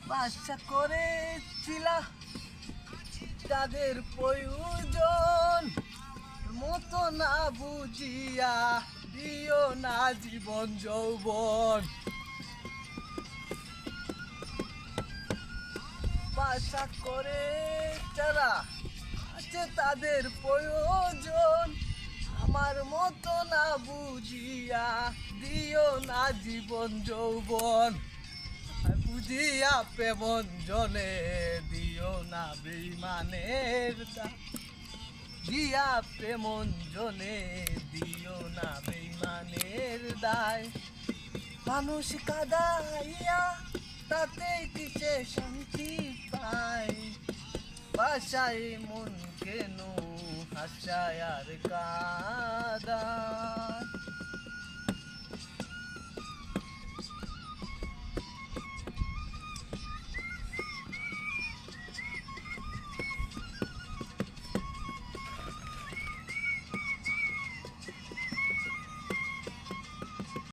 বাসা করেছিলা তাদের প্রয়োজন মতো না বুঝিয়া দিও না জীবন যৌবন। বাসা করে যারা আছে তাদের প্রয়োজন আমার মতো না বুঝিয়া দিও না জীবন যৌবন। বুঝিয়া প্রেমন জনে দিও না বেইমানের দিয়া প্রেমন জনে দিও না বেইমানের দায়। মানুষ কাদাইয়া তাতে কিসে শান্তি পায় বাসায় মন কেন হাসায় আর কাদায়।